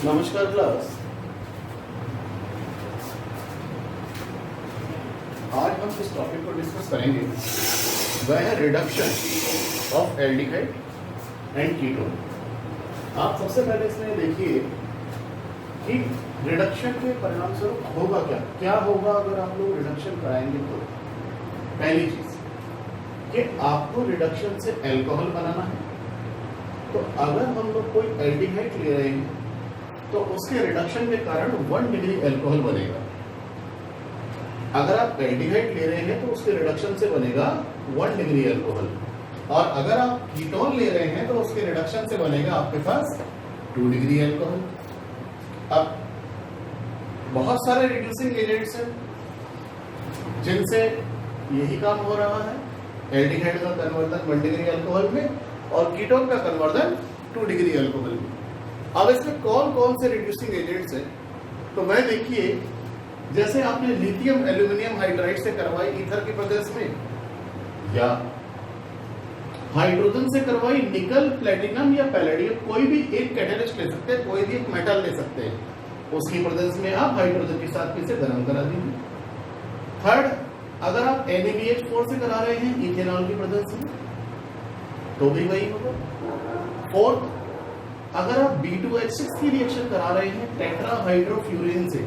नमस्कार क्लास। आज हम इस टॉपिक को डिस्कस करेंगे, वह है reduction of aldehyde and ketone. आप सबसे पहले इसमें देखिए कि रिडक्शन के परिणाम स्वरूप होगा क्या होगा अगर आप लोग रिडक्शन कराएंगे। तो पहली चीज कि आपको रिडक्शन से अल्कोहल बनाना है। तो अगर हम लोग कोई एल्डिहाइड ले रहे हैं तो उसके रिडक्शन के कारण 1 डिग्री अल्कोहल बनेगा। अगर आप एल्डिहाइड ले रहे हैं तो उसके रिडक्शन से बनेगा 1 डिग्री अल्कोहल, और अगर आप कीटोन ले रहे हैं तो उसके रिडक्शन से बनेगा आपके पास 2 डिग्री अल्कोहल। अब बहुत सारे रिड्यूसिंग एजेंट्स हैं जिनसे यही काम हो रहा है। एल्डिहाइड का कन्वर्जन 1 डिग्री अल्कोहल में और कीटोन का कन्वर्जन 2 डिग्री अल्कोहल में। अब इसमें कौन कौन से रिड्यूसिंग एजेंट्स हैं, तो वह देखिए, जैसे आपने लिथियम एल्यूमिनियम हाइड्राइड से करवाई ईथर की प्रेजेंस में, या हाइड्रोजन से करवाई निकल, प्लेटिनम या पैलेडियम, कोई भी एक कैटालिस्ट ले सकते हैं, कोई भी एक मेटल ले सकते हैं, उसकी प्रेजेंस में आप हाइड्रोजन के साथ इसे गर्म करा दीजिए। थर्ड, अगर आप NaBH4 से करा रहे हैं इथेनॉल की प्रेजेंस में तो भी वही होगा। फोर्थ, अगर आप B2H6 की रिएक्शन करा रहे हैं टेट्राहाइड्रोफ्यूरेन से,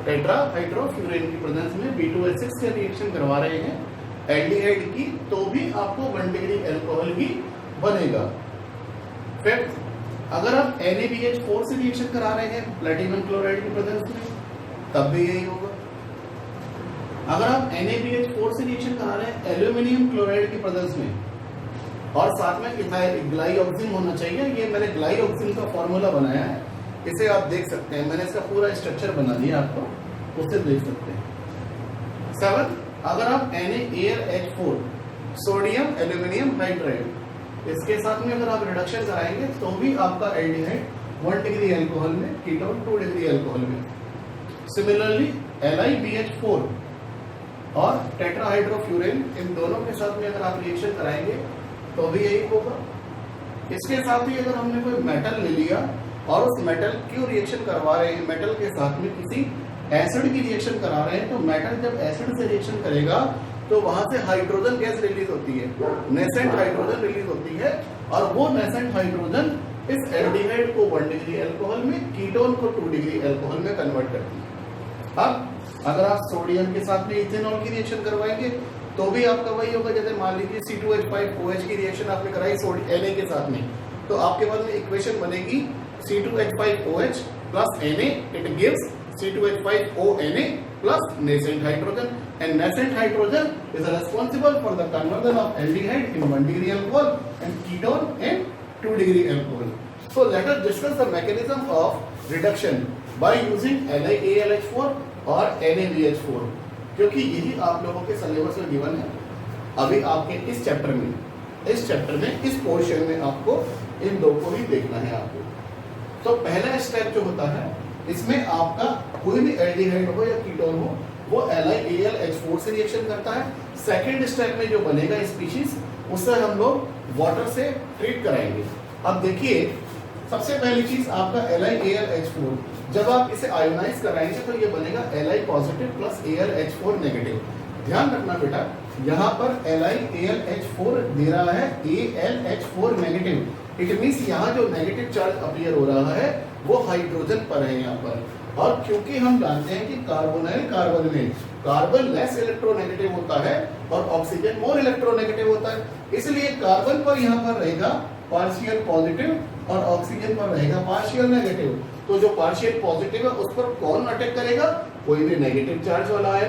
टेट्राहाइड्रोफ्यूरेन की प्रेजेंस में B2H6 से रिएक्शन करवा रहे हैं एल्डिहाइड की, तो भी आपको 1 डिग्री अल्कोहल ही बनेगा। फिफ्थ, अगर आप NaBH4 से रिएक्शन करा रहे हैं प्लेटिनम क्लोराइड की प्रेजेंस में, तब भी यही होगा। अगर आप NaBH4 से रिएक्शन करा रहे हैं एल्यूमिनियम क्लोराइड की प्रेजेंस में, और साथ में इथाइल ग्लाइऑक्सिन होना चाहिए। ये मैंने ग्लाइऑक्सिन का फॉर्मूला बनाया है, इसे आप देख सकते हैं, मैंने इसका पूरा स्ट्रक्चर बना दिया आपको, उससे देख सकते हैं। 7, अगर आप NaAlH4 सोडियम एल्यूमिनियम हाइड्राइड, इसके साथ में अगर आप रिडक्शन कराएंगे तो भी आपका एल्डिहाइड 1 डिग्री अल्कोहल में, कीटोन 2 डिग्री अल्कोहल में। सिमिलरली LiBH4 और टेट्राहाइड्रोफ्यूरेन, इन दोनों के साथ में अगर आप रिएक्शन कराएंगे तो भी यही होगा। इसके साथ ही अगर हमने कोई मेटल ले लिया और उस मेटल की रिएक्शन करवा रहे हैं, मेटल के साथ में किसी एसिड की रिएक्शन करा रहे हैं, तो मेटल जब एसिड से रिएक्शन करेगा तो वहां से हाइड्रोजन गैस रिलीज होती है, नेसेंट हाइड्रोजन रिलीज होती है, और वो नेसेंट हाइड्रोजन इस एल्डिहाइड को 1 डिग्री अल्कोहल में, कीटोन को 2 डिग्री अल्कोहल में कन्वर्ट करती है। अब अगर आप सोडियम के साथ में इथेनॉल की रिएक्शन करवाएंगे तो भी आपका वही होगा। जैसे मान लीजिए C2H5OH की रिएक्शन आपने कराई Na के साथ में, तो आपके पास में इक्वेशन बनेगी C2H5OH plus Na, it gives C2H5ONa plus nascent hydrogen, and nascent hydrogen is responsible for the conversion of aldehyde in 1 degree alcohol and ketone in 2 degree alcohol. So let us discuss the mechanism of reduction by using LiAlH4 और NaBH4, क्योंकि यही आप लोगों के syllabus में given है। अभी आपके इस चैप्टर में इस पोर्शन में आपको इन दो को ही देखना है आपको। तो पहला स्टेप जो होता है, इसमें आपका कोई भी एल्डिहाइड हो या कीटोन हो, वो LiAlH4 से रिएक्शन करता है। सेकेंड स्टेप में जो बनेगा स्पीशीज, उससे हम लोग वाटर से ट्रीट कराएंगे। अब देखिए, सबसे पहली चीज आपका LiAlH4, जब आप इसे आयोनाइज कराएंगे तो ये बनेगा Li positive plus AlH4 negative. ध्यान रखना बेटा, यहाँ पर LiAlH4 दे रहा है AlH4 नेगेटिव। इट मीन्स यहाँ जो नेगेटिव चार्ज अपीयर हो रहा है वो हाइड्रोजन पर है यहाँ पर। और क्योंकि हम जानते हैं कि कार्बोनाइल कार्बन में कार्बन लेस इलेक्ट्रोनेगेटिव होता है और ऑक्सीजन मोर इलेक्ट्रोनेगेटिव होता है, इसलिए कार्बन पर यहाँ पर रहेगा पार्शियल पॉजिटिव और ऑक्सीजन पर रहेगा पार्शियल नेगेटिव। तो जो पार्शियल पॉजिटिव है उस पर कौन अटैक करेगा? कोई भी नेगेटिव चार्ज वाला है,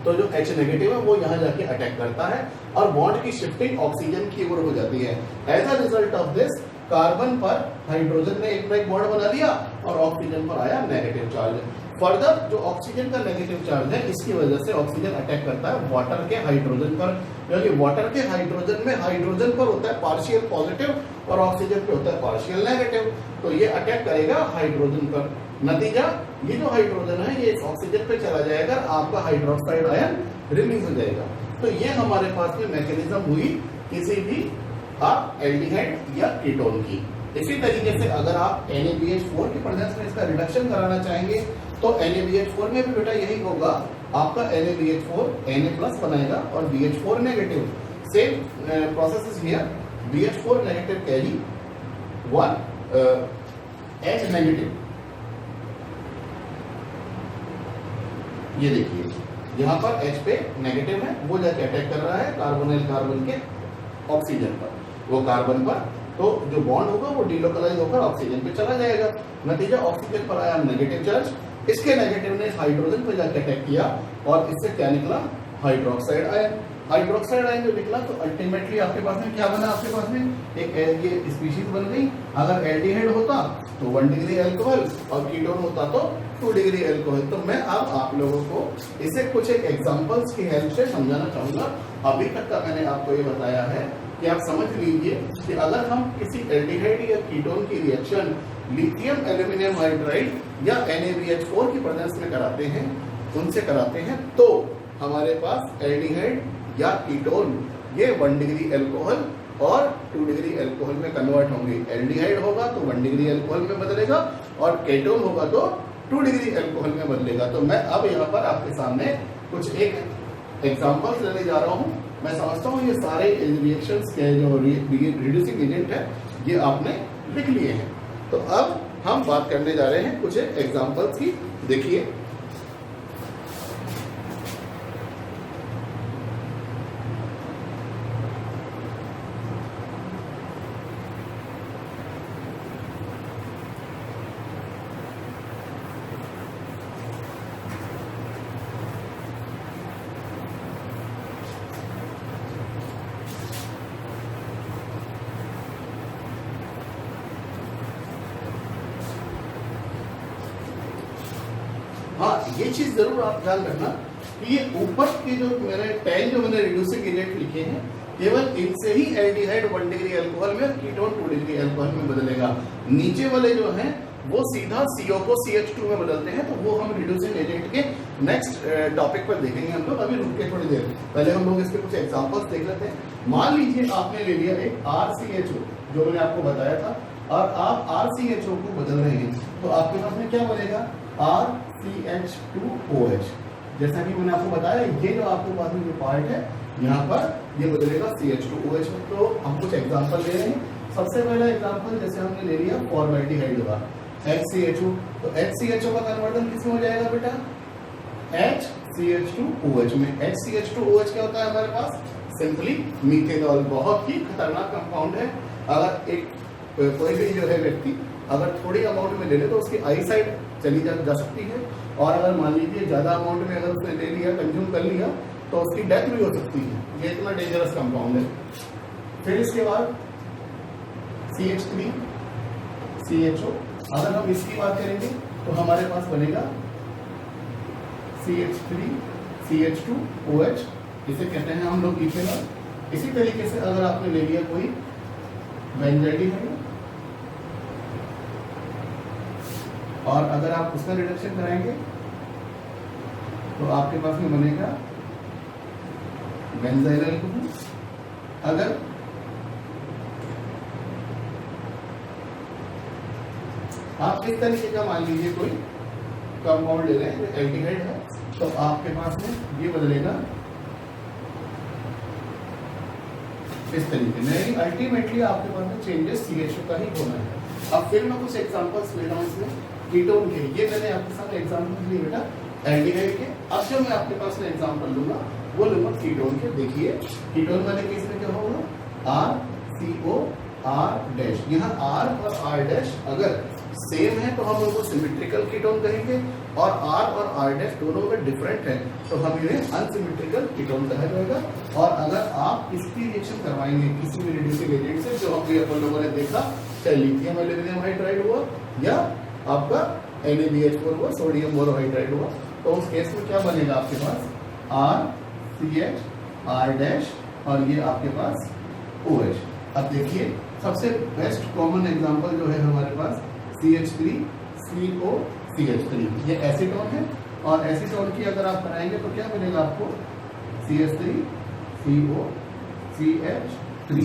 तो जो H नेगेटिव है वो यहाँ जाके अटैक करता है और बॉन्ड की शिफ्टिंग ऑक्सीजन की ओर हो जाती है। As a result of this, carbon पर हाइड्रोजन ने एक बॉन्ड बना दिया और ऑक्सीजन पर आया नेगेटिव चार्ज। फर्दर जो ऑक्सीजन का नेगेटिव चार्ज है, इसकी वजह से ऑक्सीजन अटैक करता है वाटर के हाइड्रोजन पर, क्योंकि वाटर के हाइड्रोजन में हाइड्रोजन पर होता है पार्शियल पॉजिटिव और ऑक्सीजन पे होता है पार्शियल नेगेटिव, तो ये अटैक करेगा हाइड्रोजन पर। नतीजा, ये जो हाइड्रोजन है ये ऑक्सीजन पे चला जाएगा, आपका हाइड्रोक्साइड आयन रिलीज हो जाएगा। तो ये हमारे पास में मैकेनिज्म हुई किसी भी एल्डिहाइड या कीटोन की। इसी तरीके से अगर आप NaBH4 के प्रेजेंस में इसका रिडक्शन कराना चाहेंगे तो NaBH4 में भी बेटा यही होगा, आपका NaBH4 Na+ बनाएगा और BH4 negative, same process is here, BH4 negative carry 1 H negative. ये देखिए यहाँ पर H पे नेगेटिव है, वो जाके अटैक कर रहा है कार्बोनिल कार्बन के ऑक्सीजन पर, वो कार्बन पर, तो जो बॉन्ड होगा वो डिलोकलाइज होकर ऑक्सीजन पे चला जाएगा। नतीजा ऑक्सीजन पर आया नेगेटिव चार्ज, इसके नेगेटिव ने हाइड्रोजन पर जाके अटैक किया और इससे क्या निकला, हाइड्रोक्साइड आयन। हाइड्रोक्साइड आयन जो निकला तो अल्टीमेटली आपके पास में क्या बना, आपके पास में एक ये स्पीशीज बन गई। अगर एल्डिहाइड होता तो 1 डिग्री अल्कोहल और कीटोन होता तो 2 डिग्री अल्कोहल। तो मैं अब आप लोगों को इसे कुछ एक एग्जांपल्स की हेल्प से समझाना चाहूंगा। अभी तक का मैंने आपको ये बताया है कि आप समझ लीजिए कि अगर हम किसी एल्डिहाइड या कीटोन की रिएक्शन लिथियम एल्यूमिनियम हाइड्राइड या NaBH4 की प्रेजेंस में कराते हैं, उनसे कराते हैं, तो हमारे पास एल्डिहाइड या कीटोन ये 1 डिग्री अल्कोहल और 2 डिग्री अल्कोहल में कन्वर्ट होंगे। एल्डिहाइड होगा तो 1 डिग्री अल्कोहल में बदलेगा और कीटोन होगा तो 2 डिग्री अल्कोहल में बदलेगा। तो मैं अब यहाँ पर आपके सामने कुछ एक एग्जांपल्स लेने जा रहा हूँ। मैं समझता हूँ ये सारे रिएक्शंस के जो रिड्यूसिंग एजेंट है ये आपने लिख लिए हैं। तो अब हम बात करने जा रहे हैं कुछ एग्जांपल्स की। देखिए हाँ, ये चीज जरूर आप ध्यान रखना कि ये ऊपर के जो मैंने 10 जो मैंने रिड्यूसिंग एजेंट लिखे हैं, केवल इनसे ही एल्डिहाइड 1 डिग्री अल्कोहल में, कीटोन 2 डिग्री अल्कोहल में बदलेगा। नीचे वाले जो हैं वो सीधा CO को CH2 में बदलते हैं, तो वो हम रिड्यूसिंग एजेंट के नेक्स्ट टॉपिक पर देखेंगे हम लोग। अभी रुक के थोड़ी देर, पहले हम लोग इसके कुछ एग्जांपल्स देख लेते हैं। मान लीजिए आपने ले लिया एक RCHO जो मैंने आपको बताया था, और आप RCHO को बदल रहे हैं, तो आपके पास में क्या बनेगा, RCH2OH। जैसा कि मैंने आपको बताया, ये जो आपके पास में जो पार्ट है यहाँ पर ये बदलेगा CH2OH में। तो हम कुछ एग्जांपल ले रहे हैं। सबसे पहला एग्जांपल जैसे हमने ले लिया फॉर्मेल्डिहाइड का HCHO, तो HCHO का कन्वर्जन किसमें हो जाएगा बेटा, HCH2OH में। HCH2OH क्या होता है हमारे पास, सिंपली मीथेनॉल। बहुत ही खतरनाक कंपाउंड है। अगर एक कोई भी जो है व्यक्ति अगर थोड़ी अमाउंट में ले ले तो उसकी आई साइड चली जा सकती है, और अगर मान लीजिए ज्यादा अमाउंट में अगर उसने ले लिया, कंज्यूम कर लिया, तो उसकी डेथ भी हो सकती है। ये इतना डेंजरस कंपाउंड है। फिर इसके बाद CH3 CHO, अगर हम इसकी बात करेंगे तो हमारे पास बनेगा CH3 CH2OH, इसे कहते हैं हम लोग इथेनॉल। इसी तरीके से अगर आपने ले लिया कोई बेंजाइडिहाइड, और अगर आप उसका रिडक्शन कराएंगे तो आपके पास में बनेगा बेंजाइल अल्कोहल। अगर आप इस तरीके का मान लीजिए कोई कंपाउंड ले रहे हैं जो एल्डिहाइड है, तो आपके पास में ये बदलेगा इस तरीके में। अल्टीमेटली आपके पास में चेंजेस CHO का ही होना है। अब फिर मैं कुछ एग्जांपल्स ले रहा हूँ इसमें कीटोन के। ये मैंने आपके सामने एग्जांपल लिए बेटा एल्डिहाइड के। अब जो मैं आपके पास में एग्जांपल लूंगा वो लूंगा कीटोन के। देखिए कीटोन वाले केस में क्या होगा, RCOR'। यहाँ R और R' अगर सेम है तो हम उनको सिमेट्रिकल कीटोन कहेंगे, और R और R' दोनों में डिफरेंट है तो हम इन्हें अनसिमेट्रिकल कीटोन कहा जाएगा। और अगर आप इसकी रिएक्शन करवाएंगे किसी भी रिड्यूसिंग एजेंट से, जो हम अपन लोगों ने देखा, चाहे लिथियम एल्यूमिनियम हाइड्राइड हुआ या आपका NaBH4 हुआ, सोडियम बोरोहाइड्राइड हुआ, तो उस केस में क्या बनेगा आपके पास, RCH R' और ये आपके पास OH। अब देखिए सबसे बेस्ट कॉमन एग्जांपल जो है हमारे पास CH3 CO CH3, ये एसीटोन है, और एसीटोन की अगर आप बनाएंगे तो क्या मिलेगा आपको, CH3 CO CH3।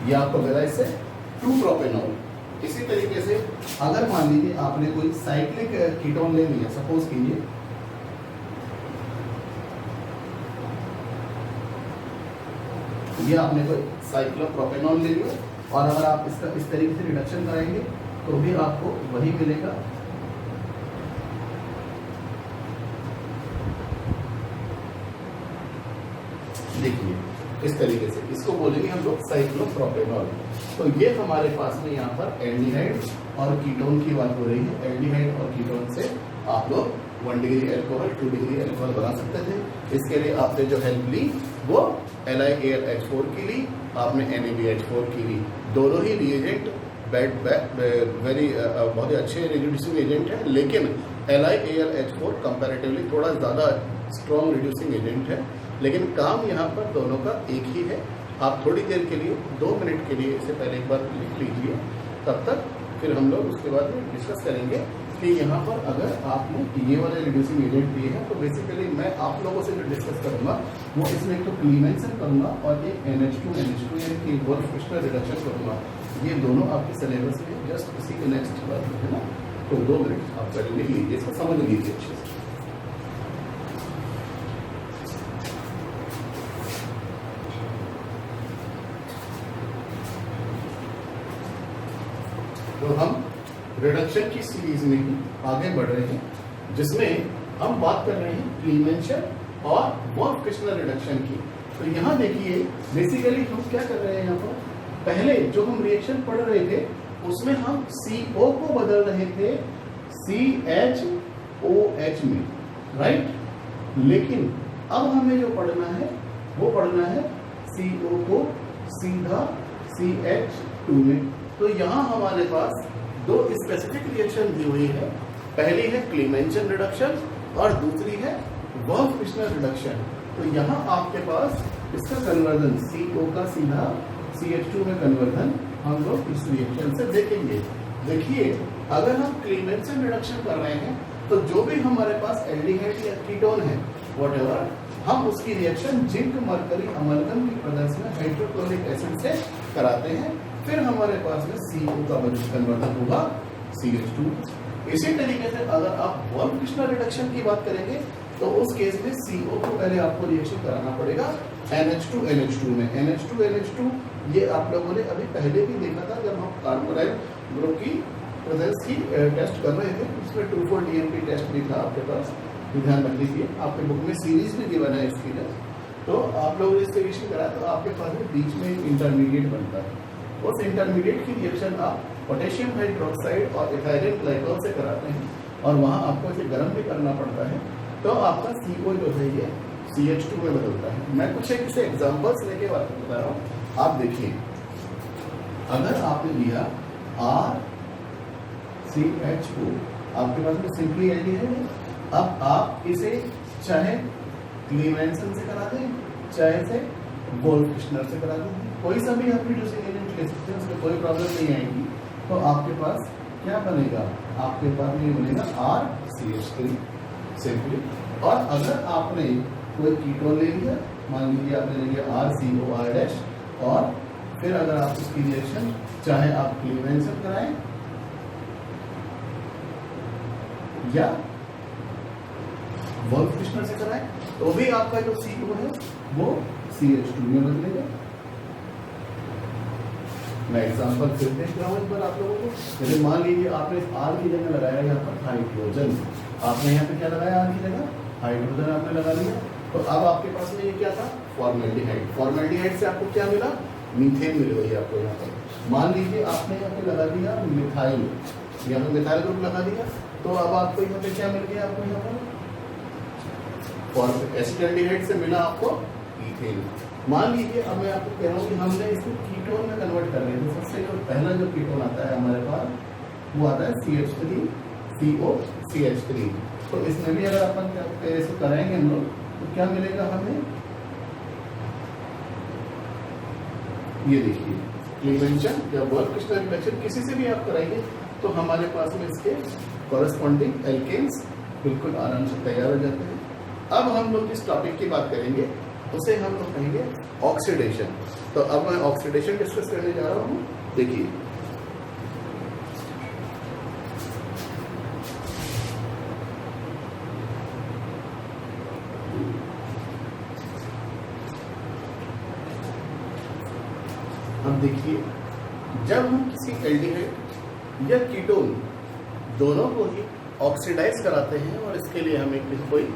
ये आपको मिला इससे 2 प्रोपेनॉल। इसी तरीके से अगर मान लीजिए आपने कोई साइक्लिक कीटोन ले लिया, सपोज कीजिए ये आपने कोई साइक्लोप्रोपेनॉल ले लिया, और अगर आप इसका इस तरीके से रिडक्शन कराएंगे तो भी आपको वही मिलेगा। देखिए इस तरीके से इसको बोलेंगे हम लोग साइक्लोप्रोपेनॉल। तो ये हमारे पास में यहाँ पर एल्डिहाइड और कीटोन की बात हो रही है। एल्डिहाइड और कीटोन से आप लोग 1 डिग्री अल्कोहल 2 डिग्री अल्कोहल बना सकते थे। इसके लिए आपने जो हेल्प ली वो LiAlH4 की ली, आपने NaBH4 की ली। दोनों ही रिएजेंट वेरी बहुत ही अच्छे रिड्यूसिंग एजेंट है, लेकिन LiAlH4 कंपैरेटिवली थोड़ा ज़्यादा स्ट्रॉन्ग रिड्यूसिंग एजेंट है, लेकिन काम यहाँ पर दोनों का एक ही है। आप थोड़ी देर के लिए 2 मिनट के लिए इसे पहले एक बार लिख लीजिए, तब तक फिर हम लोग उसके बाद में डिस्कस करेंगे कि यहाँ पर अगर आपने ये वाले रिड्यूसिंग एजेंट दिए हैं तो बेसिकली मैं आप लोगों से जो डिस्कस करूँगा वो इसमें एक तो क्लीमेंसन करूँगा और एक NH2 यानी कि वोल्फ-फिश्नर रिडक्शन करूँगा। ये दोनों आपके सिलेबस में जस्ट इसी के नेक्स्ट बात है ना, तो 2 मिनट आप पहले लिख लीजिए, इसको समझ लीजिए अच्छे से। तो हम रिडक्शन की सीरीज में ही आगे बढ़ रहे हैं, जिसमें हम बात कर रहे हैं क्लीमेंसन और वोल्फ-फिश्नर रिडक्शन की। तो यहाँ देखिए बेसिकली हम क्या कर रहे हैं, यहाँ पर पहले जो हम रिएक्शन पढ़ रहे थे उसमें हम CO को बदल रहे थे CHOH में, राइट। लेकिन अब हमें जो पढ़ना है वो पढ़ना है CO को सीधा CH2 में। तो यहाँ हमारे पास 2 स्पेसिफिक रिएक्शन दी हुई है। पहली है क्लीमेंसन रिडक्शन और दूसरी है वोल्फ-फिश्नर रिडक्शन। तो यहाँ आपके पास इसका कन्वर्जन CO का सीधा CH2 में कन्वर्जन हम लोग इस रिएक्शन से देखेंगे। देखिए अगर हम क्लीमेंसन रिडक्शन कर रहे हैं तो जो भी हमारे पास एल्डिहाइड या कीटोन है व्हाटएवर, हम उसकी रिएक्शन जिंक मरकरी अमलगम की मदद से हाइड्रोक्लोरिक एसिड से कराते हैं। फिर हमारे पास में CO का कन्वर्जन होगा CH2। इसी तरीके से अगर आप वोल्फ-फिश्नर रिडक्शन की बात करेंगे तो उस केस में CO को पहले आपको रिएक्शन कराना पड़ेगा NH2 में। NH2 ये आप लोगों ने अभी पहले भी देखा था जब हम कार्बोनाइल ग्रुप की प्रेजेंस की टेस्ट कर रहे थे, उसमें 2,4-DNP टेस्ट भी था आपके पास, ध्यान रख लीजिए। आपके बुक में सीरीज भी गिवन है इसकी टेस्ट, तो आप लोगों ने इससे रिएक्शन कराया तो आपके पास में बीच में इंटरमीडिएट बनता है। उस इंटरमीडिएट की रिएक्शन आप पोटेशियम हाइड्रोक्साइड और इथाइलिन ग्लाइकॉल से कराते हैं और वहाँ आपको इसे गर्म भी करना पड़ता है, तो आपका CO जो है ये CH2 में बदलता है। मैं कुछ एक एग्जाम्पल्स लेके बात बता रहा हूँ। आप देखिए अगर आपने लिया RCHO, आपके पास में सिंपली एल्डिहाइड है। अब आप इसे चाहे क्लीमेंसन से करा दें चाहे से वोल्फ-फिश्नर से करा दें, कोई सा भी आप रिड्यूसिंग एजेंट ले सकते हैं, उसमें कोई प्रॉब्लम नहीं आएगी। तो आपके पास क्या बनेगा, आपके पास में बनेगा RCH3 सिंपली। और अगर आपने कोई कीटोन ले लिया, मान लीजिए आपने ले लिया RCOR' और फिर अगर आप उसकी रिएक्शन चाहे आप क्लीमेंसन कराएं या वोल्फ-फिश्नर से कराएं, तो भी आपका जो CO है वो CH2 में बदलेगा। मैं एग्जांपल फिर देख रहा हूँ इस बार आप लोगों को। जैसे मान लीजिए आपने R की जगह लगाया यहाँ पर हाइड्रोजन, आपने यहाँ पे क्या लगाया, R की जगह हाइड्रोजन आपने लगा लिया। तो अब आपके पास में ये क्या था, फॉर्मेल्डिहाइड। फॉर्मेल्डिहाइड से आपको क्या मिला, मीथेन मिल गई आपको यहाँ पर। मान लीजिए आपने यहाँ पे लगा दिया मिथाइल, यहाँ पे मिथाइल ग्रुप लगा दिया, तो अब आपको यहाँ पे क्या मिल गया, आपको यहाँ पर एसिटाल्डिहाइड से मिला आपको ईथेन। मान लीजिए अब मैं आपको कह रहा हूँ कि हमने इसको कीटोन में कन्वर्ट कर रहे हैं, तो सबसे जो पहला जो कीटोन आता है हमारे पास वो आता है CH3 COCH3। तो इसमें भी अगर अपन इसको कराएंगे हम लोग तो क्या मिलेगा हमें, ये देखिए क्लीमेंसन या वोल्फ-फिश्नर रिडक्शन किसी से भी आप कराएंगे तो हमारे पास में इसके कॉरेस्पॉन्डिंग एल्केन्स बिल्कुल आराम से तैयार हो जाते हैं। अब हम लोग इस टॉपिक की बात करेंगे उसे हम लोग कहेंगे ऑक्सीडेशन। तो अब मैं ऑक्सीडेशन डिस्कस करने जा रहा हूँ। देखिए, अब देखिए, जब हम किसी एल्डिहाइड या कीटोन दोनों को ही ऑक्सीडाइज कराते हैं, और इसके लिए हमें कोई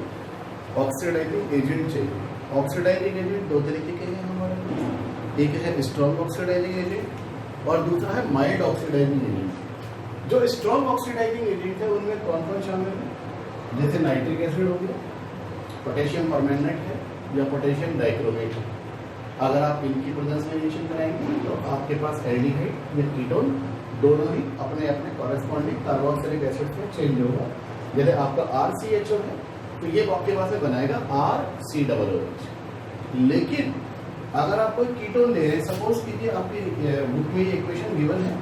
ऑक्सीडाइजिंग एजेंट चाहिए। ऑक्सीडाइजिंग एजेंट दो तरीके के हैं हमारे पास, एक है स्ट्रॉन्ग ऑक्सीडाइजिंग एजेंट और दूसरा है माइल्ड ऑक्सीडाइजिंग एजेंट। जो स्ट्रॉन्ग ऑक्सीडाइजिंग एजेंट है उनमें कौन कौन शामिल है, जैसे नाइट्रिक एसिड हो गया, पोटेशियम परमैंगनेट है, या पोटेशियम डाइक्रोमेट है। अगर आप इनकी प्रेजेंस में रिएक्शन कराएंगे तो आपके पास एल्डिहाइड या कीटोन दोनों ही अपने अपने कॉरेस्पॉन्डिंग कार्बोक्सिलिक एसिड में चेंज होगा। जैसे आपका RCHO है तो ये आपके पास में बनाएगा RCOOH। लेकिन अगर आप कोई कीटोन ले रहे हैं, सपोज कीजिए आपकी बुक में ये इक्वेशन गिवन है,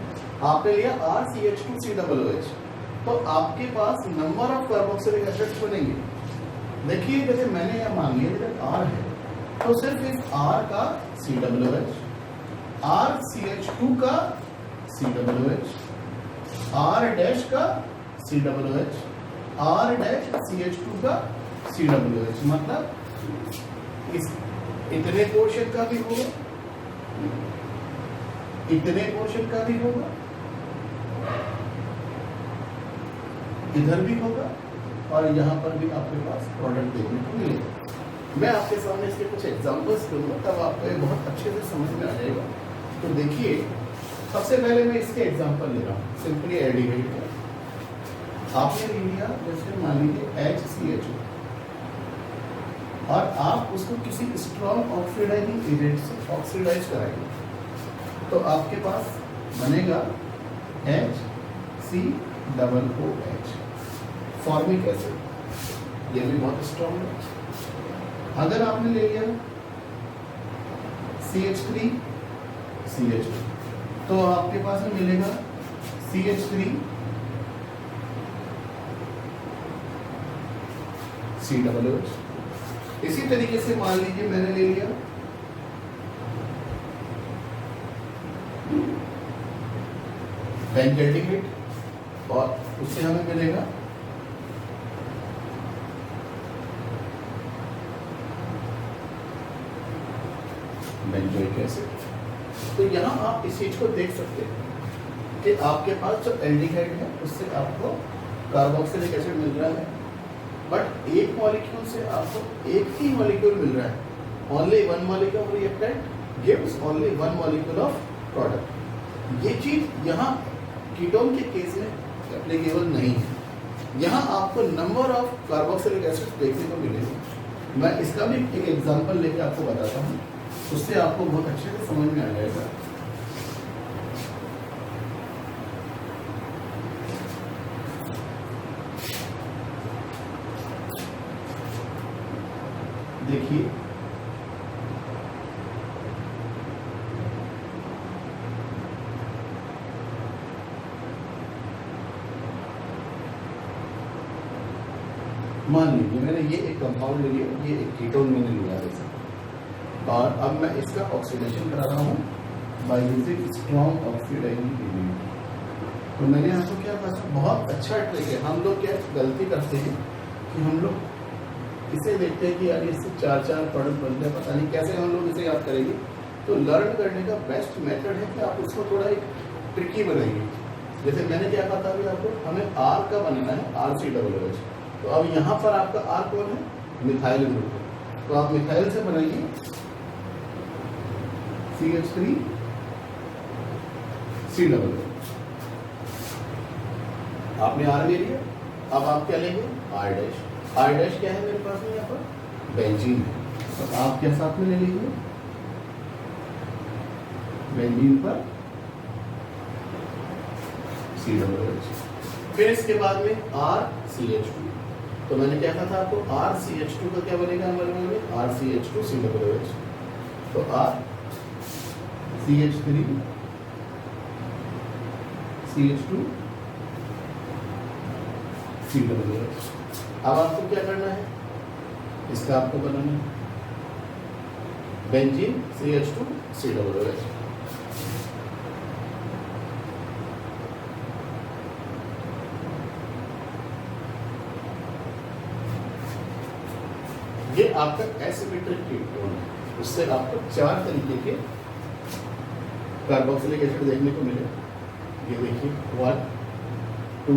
आपने लिया RCH2COOH, तो आपके पास नंबर ऑफ कार्बोक्सिलिक एसिड्स बनेंगे। देखिए, जैसे मैंने यह मान लिया जैसे R है तो सिर्फ इस R का COOH, RCH2 का COOH, R डैश का COOH, R डैश CH2 का COOH, मतलब इस इतने पोर्शन का भी होगा, इतने पोर्शन का भी होगा, इधर भी होगा, और यहाँ पर भी आपके पास प्रोडक्ट देखने को मिलेगा। मैं आपके सामने इसके कुछ एग्जांपल्स दूंगा, तब आपको ये बहुत अच्छे से समझ में आ जाएगा। तो देखिए, सबसे पहले मैं इसके एग्जांपल ले रहा हूँ, सिंपली एल्डिहाइड का। आपने ले लिया जैसे मान लीजिए HCHO, और आप उसको किसी स्ट्रॉन्ग ऑक्सीडाइजिंग एजेंट से ऑक्सीडाइज कराएंगे, तो आपके पास बनेगा HCOOH, फॉर्मिक एसिड। ये भी बहुत स्ट्रॉन्ग है। अगर आपने ले लिया CH3CH2, तो आपके पास में मिलेगा CH3COOH। इसी तरीके से मान लीजिए मैंने ले लिया बेंजल्डिहाइड, और उससे हमें मिलेगा बेंजोइक एसिड। तो यहाँ आप इस चीज को देख सकते हैं कि आपके पास जो एल्डिहाइड है उससे आपको कार्बोक्सिलिक एसिड मिल रहा है, बट एक मॉलिक्यूल से आपको एक ही मॉलिक्यूल मिल रहा है। Only one molecule of reactant gives only one molecule of product. ये चीज यहाँ कीटोन के केस में एप्लीकेबल नहीं है। यहाँ आपको नंबर ऑफ कार्बोक्सिलिक एसिड देखने को मिलेंगे। मैं इसका भी एक एग्जांपल लेके आपको बताता हूँ, उससे आपको बहुत अच्छे से समझ में आ जाएगा। देखिए, मान लीजिए मैंने ये एक कंपाउंड ले लिया, ये एक कीटोन मैंने लिया है, और अब मैं इसका ऑक्सीडेशन करा रहा हूँ by using strong oxidising agent. तो मैंने आपको क्या कहा, बहुत अच्छा ट्रिक है। हम लोग क्या गलती करते हैं कि हम लोग इसे देखते हैं कि यार इससे चार प्रोडक्ट बनते हैं, पता नहीं कैसे हम लोग इसे याद करेंगे। तो लर्न करने का बेस्ट मेथड है कि आप उसको थोड़ा एक ट्रिकी बनाइए। जैसे मैंने क्या कहा था अभी आपको, हमें R का बनाना है, RCOOH। तो अब यहाँ पर आपका R कौन है, मिथाइल ग्रुप है, तो आप मिथाइल से बनाइए CH3COOH। आपने R ले लिया, अब आप क्या लेंगे, R डैश। R डैश क्या है मेरे पास में, यहाँ पर बेंजीन है, तो आप क्या साथ में ले लीजिए, बेंजीन पर COOH। फिर इसके बाद में RCH2। तो मैंने क्या कहा था आपको, RCH2 का क्या बनेगा हमारे में, RCH2COOH। तो RCH3CH2COOH। अब आपको क्या करना है, इसका आपको बनाना है बेंजीन CH2COOH। ये आपका एसिमेट्रिक कीटोन है। उससे आपको 4 तरीके के कार्बोक्सिलिक एसिड देखने को मिले। ये देखिए 1 2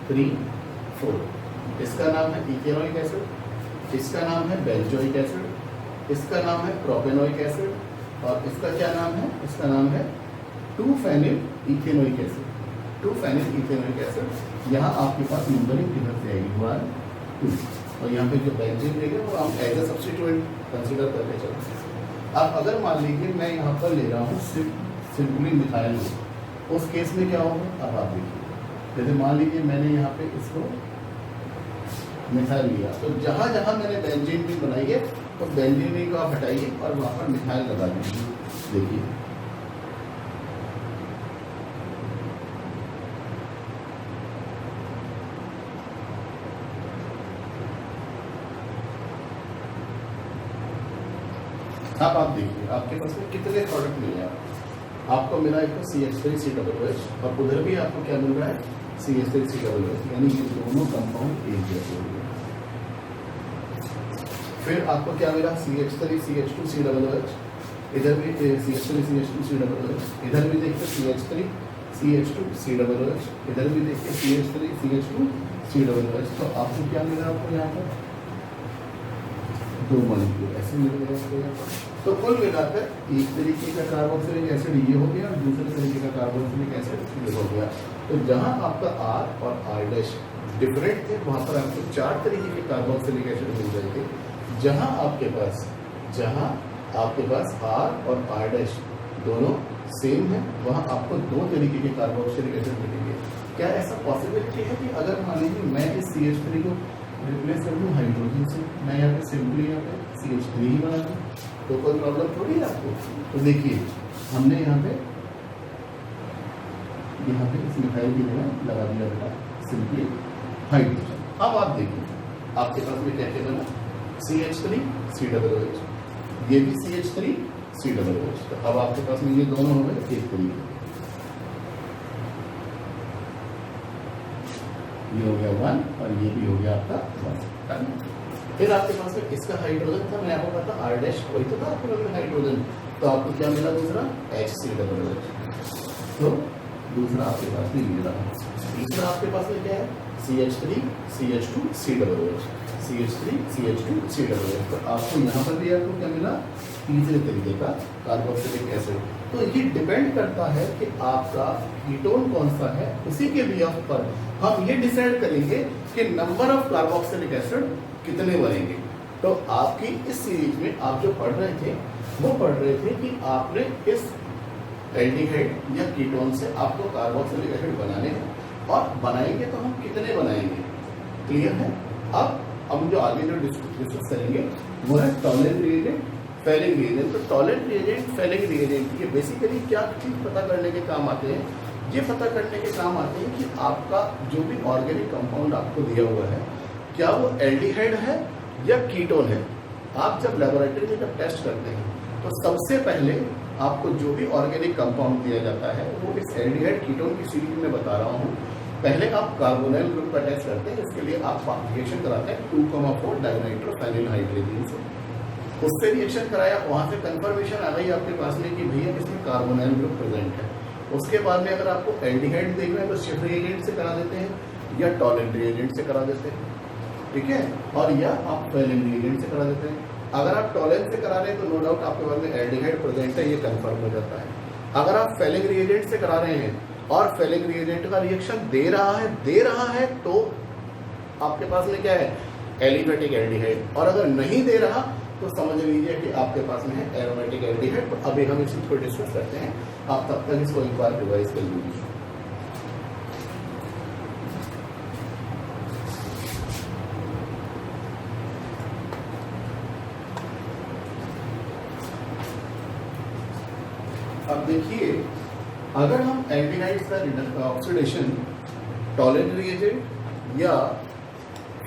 3 4। इसका नाम है इथेनोइक एसिड, इसका नाम है बेंजोइक एसिड, इसका नाम है प्रोपेनोइक एसिड और इसका क्या नाम है? इसका नाम है two phenyl ethanoic acid. Two phenyl ethanoic acid. यहाँ आपके पास नंबरिंग किधर से आएगी? 1 2 और यहाँ पे जो बेंजीन देंगे वो हम एज ए सब्स्टिट्यूएंट कंसीडर करके चलते हैं। अब अगर मान लीजिए मैं यहाँ पर ले रहा हूँ सिंपली मिथाइल, उस केस में क्या होगा? अब आप देखिए, जैसे मान लीजिए मैंने यहाँ पे इसको मिथाइल लिया, तो जहाँ जहाँ मैंने बेंजीन भी बनाई है तो बेंजीन को आप हटाइए और वहाँ पर मिथाइल लगा दीजिए। देखिए अब आप देखिए आपके पास में कितने प्रोडक्ट मिले आपको मिला एक तो CH3COOH और उधर भी आपको क्या मिल रहा है? CH3COOH, यानी ये दोनों कंपाउंड एक जैसे हो गए। फिर आपको क्या मिला? CH3CH2COOH, इधर भी CH3CH2COOH, इधर भी देखिए CH3CH2COOH, इधर भी देखिए CH3CH2COOH। तो आपको क्या मिला? आपको यहाँ पर 2 मॉलिक्यूल ऐसे मिल गए आपको यहाँ पर। तो कुल मिलाकर एक तरीके का कार्बोक्सिलिक एसिड ये हो गया और दूसरे तरीके का कार्बोक्सिलिक एसिड ये हो गया। तो जहाँ आपका R और R' डिफरेंट थे वहाँ पर आपको 4 तरीके के कार्बोक्सिलिक एसिड मिल रहे थे। जहाँ आपके पास R और R' दोनों सेम है वहाँ आपको 2 तरीके के कार्बोक्सिलिक एसिड मिलेंगे। क्या ऐसा पॉसिबिलिटी है कि अगर मान लीजिए मैं इस CH3 को रिप्लेस कर दूँ हाइड्रोजन से, मैं यहाँ पे सिंपली यहाँ पे CH3 ही बना दूँ, तो कोई प्रॉब्लम थोड़ी है आपको। तो देखिए हमने यहाँ पे इस मिथाइल की जगह लगा दिया बेटा सिंपली हाइड्रोजन। अब आप देखिए आपके पास में क्या क्या बना? CH3COOH, ये भी CH3COOH। तो अब आपके पास में ये दोनों हो गए एक तरीके, ये हो गया 1 और ये भी हो गया आपका 1। फिर आपके पास में इसका हाइड्रोजन था, मैं आपको पता R' वही तो था आपके पास में हाइड्रोजन। तो आपको क्या मिला? दूसरा HCOOH। तो दूसरा आपके पास में ये रहा। तीसरा आपके पास में क्या है? CH3CH2COOH, CH3CH2COOH। तो आपको यहाँ पर भी आपको क्या मिला? तीसरे तरीके का कार्बोक्सिलिक एसिड। तो ये डिपेंड करता है कि आपका कीटोन कौन सा है, उसी के बिहाफ पर हम ये डिसाइड करेंगे कि नंबर ऑफ कार्बोक्सिलिक एसिड कितने बनेंगे। तो आपकी इस सीरीज में आप जो पढ़ रहे थे वो पढ़ रहे थे कि आपने इस एल्डिहाइड या कीटोन से आपको कार्बोक्सिलिक एसिड बनाने हैं और बनाएंगे तो हम कितने बनाएंगे। क्लियर है? अब हम जो आगे जो डिस्कस करेंगे वो है टॉलेंट रिएजेंट, फेलिंग रिएजेंट। तो टॉलेंट रिएजेंट, फेलिंग रिएजेंट ये बेसिकली क्या चीज पता करने के काम आते हैं? ये पता करने के काम आते हैं कि आपका जो भी ऑर्गेनिक कंपाउंड आपको दिया हुआ है क्या वो एल्डिहाइड है या कीटोन है। आप जब लेबोरेटरी में जब टेस्ट करते हैं तो सबसे पहले आपको जो भी ऑर्गेनिक कंपाउंड दिया जाता है वो इस एल्डिहाइड कीटोन की सीरीज में बता रहा हूँ। पहले आप कार्बोनाइल ग्रुप का टेस्ट करते हैं, इसके लिए आप रिएक्शन कराते हैं 2,4 डाइनाइट्रोफेनिल हाइड्रोजन से। उससे रिएक्शन कराया, वहाँ से कंफर्मेशन आ गई आपके पास में कि भैया इसमें कार्बोनाइल ग्रुप प्रेजेंट है। उसके बाद में अगर आपको एल्डिहाइड देखना है तो शिफ्ट रिएजेंट से करा देते हैं या टॉलेंट रिएजेंट से करा देते हैं, ठीक है, और या आप फेलिंग रिएजेंट से करा देते हैं। अगर आप टॉलेंट से करा रहे हैं तो नो डाउट आपके पास में एल्डिहाइड प्रेजेंट है, ये कंफर्म हो जाता है। अगर आप फेलिंग रिएजेंट से करा रहे हैं और फेलिंग रिएजेंट का रिएक्शन दे रहा है तो आपके पास में क्या है? Aliphatic aldehyde. और अगर नहीं दे रहा तो समझ लीजिए कि आपके पास में है एरोमेटिक एल्डिहाइड। तो अभी हम इस चीज को डिस्कस करते हैं, आप तब तक इसको एक बार रिवाइज कर लीजिए। अब देखिए अगर हम एल्डिहाइड्स का ऑक्सीडेशन टॉलेंट रिएजेंट या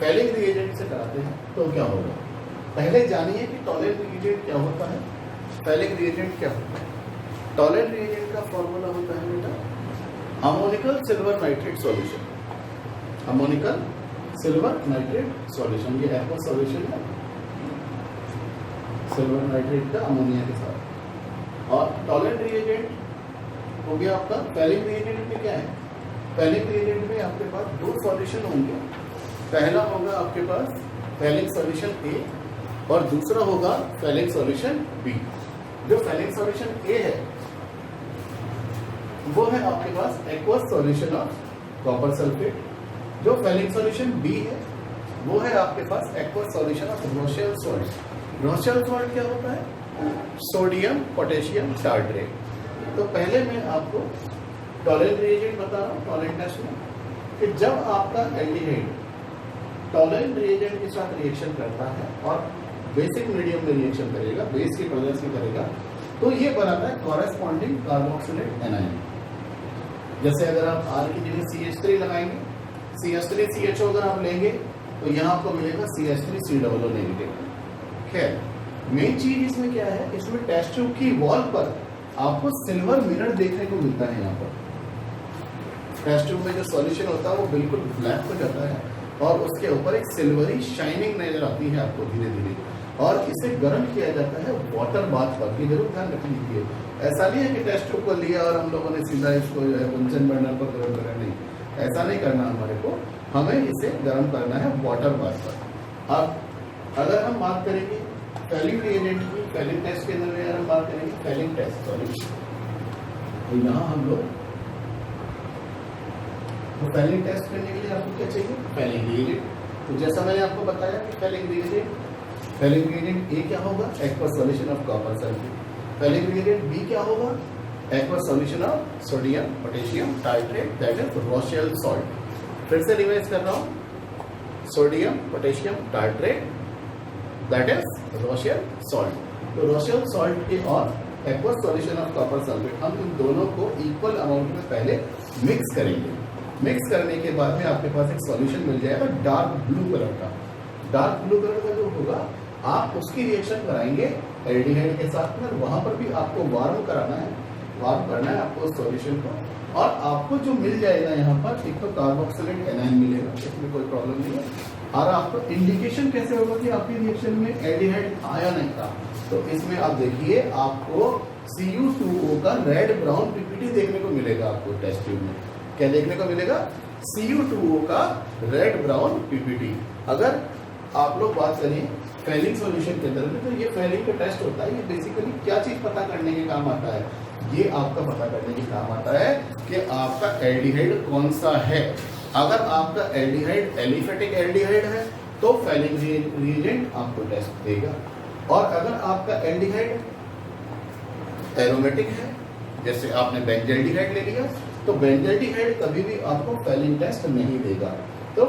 फेलिंग रिएजेंट से कराते हैं तो क्या होगा? पहले जानिए कि टॉलेंट रिएजेंट क्या होता है, फैलिक रिएजेंट क्या होता है। टॉलेंट रिएजेंट का फॉर्मूला होता है बेटा ammoniacal silver nitrate solution, ammoniacal silver nitrate solution, ये एक्वा सॉल्यूशन है सिल्वर नाइट्रेट का अमोनिया के साथ। और टॉलेंट रिएजेंट हो गया आपका। फैलिक रिएजेंट में क्या है, फैलिक रिएजेंट में आपके पास दो सॉल्यूशन होंगे, पहला होगा आपके पास फैलिक सॉल्यूशन ए और दूसरा होगा फैलिक सॉल्यूशन बी। जो फैलिक सॉल्यूशन ए है वो है आपके पास aqueous solution of copper sulphate, जो फैलिक सॉल्यूशन बी है वो है आपके पास aqueous solution of Rochelle salt. Rochelle salt क्या होता है, सोडियम पोटेशियम टार्ट्रेट। तो पहले मैं आपको टॉलेंट रिएजेंट बता रहा हूँ टॉलेंट टेस्ट में कि जब आपका एल्डिहाइड टॉलेंट रिएजेंट के साथ रिएक्शन करता है और बेसिक मीडियम में रिएक्शन करेगा, बेस की प्रेजेंस में करेगा, तो ये बनाता है कॉरेस्पॉन्डिंग कार्बोक्सिलेट एनायन। जैसे अगर आप R की जगह CH3 लगाएंगे, CH3CHO अगर आप लेंगे तो यहाँ आपको मिलेगा CH3COO नेगेटिव। खैर मेन चीज इसमें क्या है, इसमें टेस्ट ट्यूब की वॉल पर आपको सिल्वर मिरर देखने को मिलता है। यहाँ पर टेस्ट ट्यूब में जो सॉल्यूशन होता है वो बिल्कुल ब्लैक हो जाता है और उसके ऊपर एक सिल्वरी शाइनिंग नजर आती है आपको धीरे धीरे, और इसे गर्म किया जाता है वाटर बाथ पर। ये जरूर ध्यान रखनी चाहिए, ऐसा नहीं है कि टेस्ट ट्यूब को लिया और हम लोगों ने सीधा इसको जो है बुंसन बर्नर पर गर्म करा, नहीं, ऐसा नहीं करना हमारे को, हमें इसे गर्म करना है वाटर बाथ पर। अब अगर हम बात करेंगे फैलिक रिएजेंट की, फैलिक टेस्ट के अंदर अगर हम बात करेंगे फैलिक टेस्ट सॉरी, तो यहाँ हम लोग तो फैलिक टेस्ट करने के लिए आपको क्या चाहिए, फैलिक रिएजेंट। तो जैसा मैंने आपको बताया कि फैलिक रिएजेंट ए क्या होगा, aqueous solution of copper sulphate. Fehling's reagent B क्या होगा, aqueous solution of sodium potassium tartrate, that is Rochelle salt. फिर से रिवाइज कर रहा हूँ, sodium potassium tartrate that is Rochelle salt. तो रोशेल सॉल्ट के और aqueous solution of copper sulphate, हम इन दोनों को इक्वल अमाउंट में पहले मिक्स करेंगे। मिक्स करने के बाद में आपके पास एक सॉल्यूशन मिल जाएगा डार्क ब्लू कलर का। डार्क ब्लू कलर का जो होगा आप उसकी रिएक्शन कराएंगे एल्डिहाइड के साथ में, वहां पर भी आपको वार्म कराना है, वार्म करना है आपको उस सॉल्यूशन को, और आपको जो मिल जाएगा यहाँ पर एक तो कार्बोक्सिलेट एनायन मिलेगा, इसमें कोई प्रॉब्लम नहीं है। और आपको इंडिकेशन कैसे होगा कि आपकी रिएक्शन में एल्डिहाइड आया नहीं था, तो इसमें आप देखिए आपको Cu2O का रेड ब्राउन पीपीटी देखने को मिलेगा। आपको टेस्ट ट्यूब में क्या देखने को मिलेगा, Cu2O का रेड ब्राउन पीपीटी। अगर आप लोग बात करें फैलिक सॉल्यूशन के अंदर में, तो ये फैलिक का टेस्ट होता है, ये बेसिकली क्या चीज पता करने के काम आता है, ये आपका पता करने के काम आता है कि आपका एल्डिहाइड कौन सा है। अगर आपका एल्डिहाइड एलिफेटिक एल्डिहाइड है तो फैलिक रिएजेंट आपको टेस्ट देगा, और अगर आपका एल्डिहाइड एरोमेटिक है, जैसे आपने बेंजल्डिहाइड ले लिया, तो बेंजल्डिहाइड कभी भी आपको फैलिक टेस्ट नहीं देगा। तो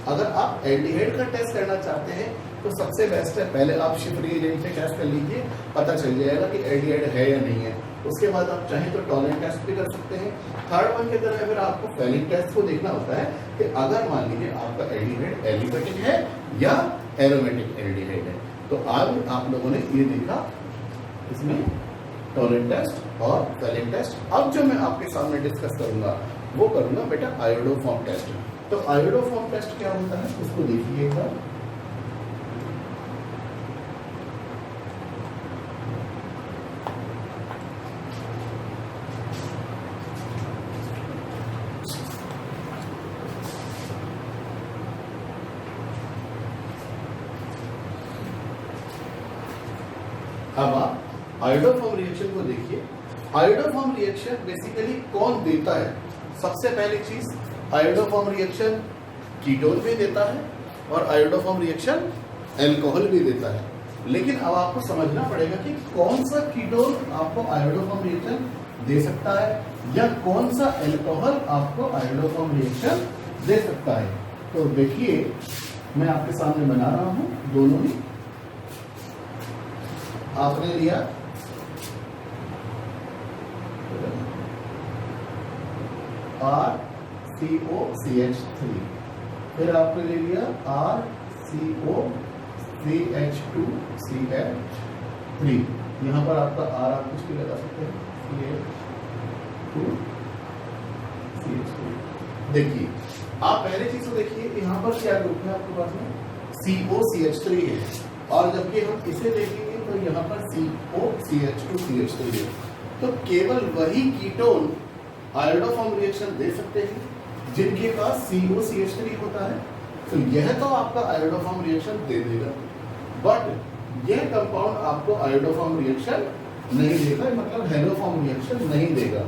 अगर आप एल्डिहाइड का टेस्ट करना चाहते हैं तो सबसे बेस्ट है पहले आप शिफ्ट रिएजेंट से टेस्ट कर लीजिए, पता चल जाएगा कि एल्डिहाइड है या नहीं है। उसके बाद आप चाहें तो टॉलेंट टेस्ट भी कर सकते हैं। थर्ड वन के तरह फिर आपको फैलिक टेस्ट को देखना होता है कि अगर मान लीजिए आपका एल्डिहाइड एलिफेटिक है या एरोमेटिक एल्डिहाइड है। तो आज आप लोगों ने ये देखा इसमें टॉलेंट टेस्ट और फैलिक टेस्ट। अब जो मैं आपके सामने डिस्कस करूंगा वो करूंगा बेटा आयोडोफॉर्म टेस्ट। तो आयोडोफॉर्म टेस्ट क्या होता है उसको देखिए एक बार। अब आप आयोडोफॉर्म रिएक्शन को देखिए। आयोडोफॉर्म रिएक्शन बेसिकली कौन देता है? सबसे पहली चीज, आयोडोफॉर्म रिएक्शन कीटोन भी देता है और आयोडोफॉर्म रिएक्शन एल्कोहल भी देता है। लेकिन अब आपको समझना पड़ेगा कि कौन सा कीटोन आपको आयोडोफॉर्म रिएक्शन दे सकता है या कौन सा एल्कोहल आपको आयोडोफॉर्म रिएक्शन दे सकता है। तो देखिए मैं आपके सामने बना रहा हूं दोनों ही। आपने लिया RCOCH3, फिर आपने ले लिया RCO CH2CH3। यहाँ पर आपका R आप कुछ भी लगा सकते हैं, CH2CH3। देखिए आप पहले चीज तो देखिए यहाँ पर क्या ग्रुप है आपके पास में, COCH3 है, और जबकि हम इसे देखेंगे तो यहाँ पर COCH2CH3 है। तो केवल वही कीटोन आयोडोफॉर्म रिएक्शन दे सकते हैं जिनके पास COCH3 होता है। तो यह तो आपका आयोडोफॉर्म रिएक्शन दे देगा, बट यह कंपाउंड आपको आयोडोफॉर्म रिएक्शन नहीं देगा, मतलब हेलोफॉर्म रिएक्शन नहीं देगा।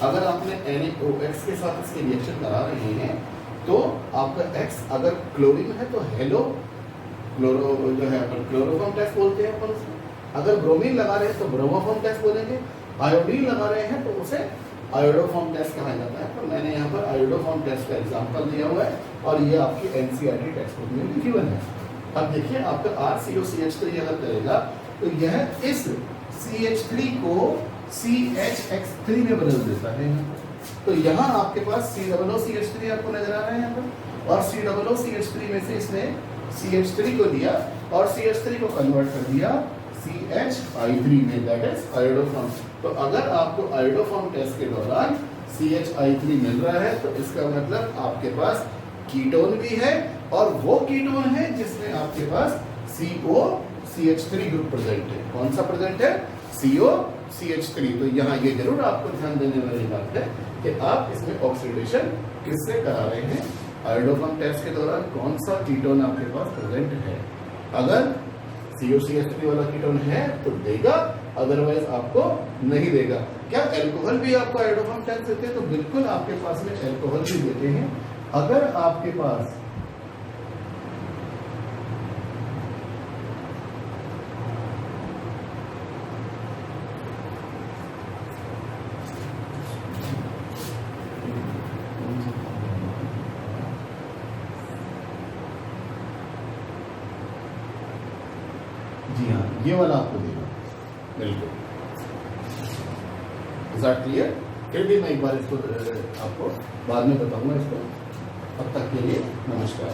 अगर आपने NaOH के साथ इसके रिएक्शन करा रहे हैं तो आपका X अगर क्लोरीन है तो हेलो क्लोरो जो है अपन क्लोरोफॉर्म टेस्ट बोलते हैं अपन उसको। अगर ब्रोमीन लगा रहे हैं तो ब्रोमोफॉर्म टेस्ट बोलेंगे। आयोडीन लगा रहे हैं तो उसे आयोडोफॉर्म टेस्ट कहा जाता है। तो मैंने यहाँ पर आयोडोफॉर्म टेस्ट का एग्जांपल दिया हुआ है और ये आपकी NCERT टेक्स्ट बुक में भी गिवन है। अब देखिए आपका RCOCH3 अगर करेगा तो यह इस CH3 को CHX3 में बदल देता है। तो यहाँ आपके पास COOCH3 आपको नजर आ रहा है यहाँ पर, और COOCH3 में से इसने CH3 को दिया और CH3 को कन्वर्ट कर दिया CHI3 में, दैट इज आयोडोफॉर्म। तो अगर आपको आयोडोफॉर्म टेस्ट के दौरान CHI3 मिल रहा है तो इसका मतलब आपके पास कीटोन भी है, और वो कीटोन है जिसमें आपके पास COCH3 ग्रुप प्रेजेंट है। कौन सा प्रेजेंट है? COCH3। तो यहाँ ये जरूर आपको ध्यान देने वाली बात है कि आप इसमें ऑक्सीडेशन किससे करा रहे हैं, आयोडोफॉर्म टेस्ट के दौरान कौन सा कीटोन आपके पास प्रेजेंट है। अगर COCH3 वाला कीटोन है तो देगा, अदरवाइज आपको नहीं देगा। क्या एल्कोहल भी आपको आयोडोफॉर्म टेस्ट देते हैं? तो बिल्कुल आपके पास में एल्कोहल भी देते हैं। अगर आपके पास जी हाँ, ये वाला आपको देगा बिल्कुल। Is that clear? फिर भी मैं एक बार इसको आपको बाद में बताऊंगा इसको। तब तक के लिए नमस्कार।